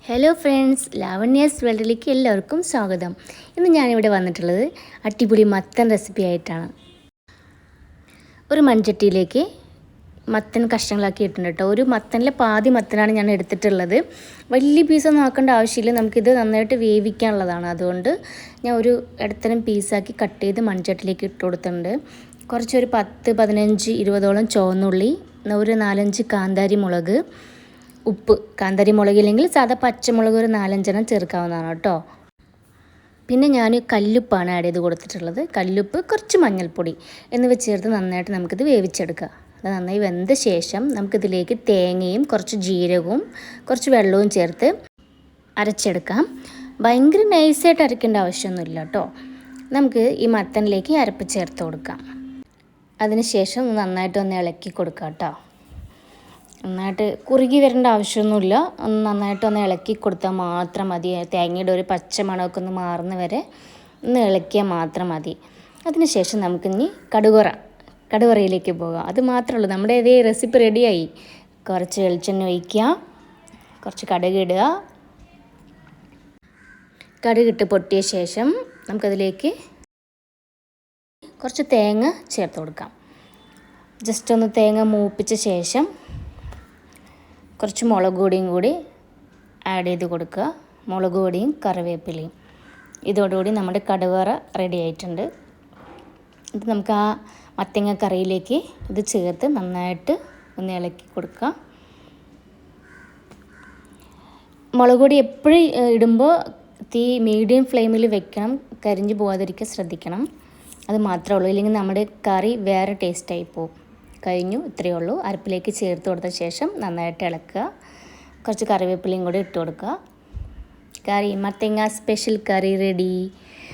Hello friends, ലാവണ്യാസ് വേൾഡിലേക്ക് എല്ലാവർക്കും സ്വാഗതം. ഇന്ന് ഞാനിവിടെ വന്നിട്ടുള്ളത് അടിപൊളി മത്തൻ റെസിപ്പി ആയിട്ടാണ്. ഒരു മൺചട്ടിയിലേക്ക് മത്തൻ കഷ്ണങ്ങളാക്കി ഇട്ടിട്ടുണ്ട് കേട്ടോ. ഒരു മത്തനിലെ പാതി മത്തനാണ് ഞാൻ എടുത്തിട്ടുള്ളത്. വലിയ പീസൊന്നും ആക്കേണ്ട ആവശ്യമില്ല, നമുക്കിത് നന്നായിട്ട് വേവിക്കാനുള്ളതാണ്. അതുകൊണ്ട് ഞാൻ ഒരു ഇടത്തരം പീസാക്കി കട്ട് ചെയ്ത് മൺചട്ടിയിലേക്ക് ഇട്ട് കൊടുത്തിട്ടുണ്ട്. കുറച്ചൊരു 10, 15, 20ഓളം ചുവന്നുള്ളി, ഒരു 4-5 കാന്താരി മുളക്, ഉപ്പ്, കാന്താരി മുളകില്ലെങ്കിൽ സാധാ പച്ചമുളക് ഒരു 4-5 ചേർക്കാവുന്നതാണ് കേട്ടോ. പിന്നെ ഞാൻ കല്ലുപ്പാണ് ആഡ് ചെയ്ത് കൊടുത്തിട്ടുള്ളത്. കല്ലുപ്പ്, കുറച്ച് മഞ്ഞൾപ്പൊടി എന്നിവ ചേർത്ത് നന്നായിട്ട് നമുക്കിത് വേവിച്ചെടുക്കുക. അത് നന്നായി വെന്ത ശേഷം നമുക്കിതിലേക്ക് തേങ്ങയും കുറച്ച് ജീരകവും കുറച്ച് വെള്ളവും ചേർത്ത് അരച്ചെടുക്കാം. ഭയങ്കര നൈസായിട്ട് അരയ്ക്കേണ്ട ആവശ്യമൊന്നുമില്ല കേട്ടോ. നമുക്ക് ഈ മത്തനിലേക്ക് അരപ്പ് ചേർത്ത് കൊടുക്കാം. അതിനുശേഷം നന്നായിട്ടൊന്ന് ഇളക്കി കൊടുക്കാം കേട്ടോ. നന്നായിട്ട് കുറുകി വരേണ്ട ആവശ്യമൊന്നുമില്ല, ഒന്ന് നന്നായിട്ടൊന്ന് ഇളക്കി കൊടുത്താൽ മാത്രം മതി. തേങ്ങയുടെ ഒരു പച്ച മണമൊക്കെ ഒന്ന് മാറുന്ന വരെ ഒന്ന് ഇളക്കിയാൽ മാത്രം മതി. അതിനുശേഷം നമുക്കിനി കടുവറയിലേക്ക് പോകാം. അത് മാത്രമേ ഉള്ളൂ, നമ്മുടെ ഇതേ റെസിപ്പി റെഡിയായി. കുറച്ച് വെളിച്ചെണ്ണ ഒഴിക്കുക, കുറച്ച് കടുകിടുക. കടുകിട്ട് പൊട്ടിയ ശേഷം നമുക്കതിലേക്ക് കുറച്ച് തേങ്ങ ചേർത്ത് കൊടുക്കാം. ജസ്റ്റ് ഒന്ന് തേങ്ങ മൂപ്പിച്ച ശേഷം കുറച്ച് മുളക് പൊടിയും കൂടി ആഡ് ചെയ്ത് കൊടുക്കുക. മുളക് പൊടിയും കറിവേപ്പിലയും. ഇതോടുകൂടി നമ്മുടെ കടുവറ റെഡി ആയിട്ടുണ്ട്. ഇത് നമുക്ക് ആ മത്തങ്ങ കറിയിലേക്ക് ഇത് ചേർത്ത് നന്നായിട്ട് ഒന്ന് ഇളക്കി കൊടുക്കുക. മുളക് പൊടി എപ്പോഴും ഇടുമ്പോൾ തീ മീഡിയം ഫ്ലെയിമിൽ വെക്കണം, കരിഞ്ഞു പോകാതിരിക്കാൻ ശ്രദ്ധിക്കണം. അത് മാത്രമേ ഉള്ളൂ, ഇല്ലെങ്കിൽ നമ്മുടെ കറി വേറെ ടേസ്റ്റായി പോകും. കഴിഞ്ഞു, ഇത്രയേ ഉള്ളൂ. അരപ്പിലേക്ക് ചേർത്ത് കൊടുത്ത ശേഷം നന്നായിട്ട് ഇളക്കുക. കുറച്ച് കറിവേപ്പിലയും കൂടി ഇട്ട് കൊടുക്കുക. മത്തങ്ങ സ്പെഷ്യൽ കറി റെഡി.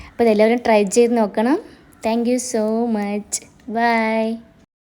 അപ്പോൾ ഇതെല്ലാവരും ട്രൈ ചെയ്ത് നോക്കണം. Thank you so much. By.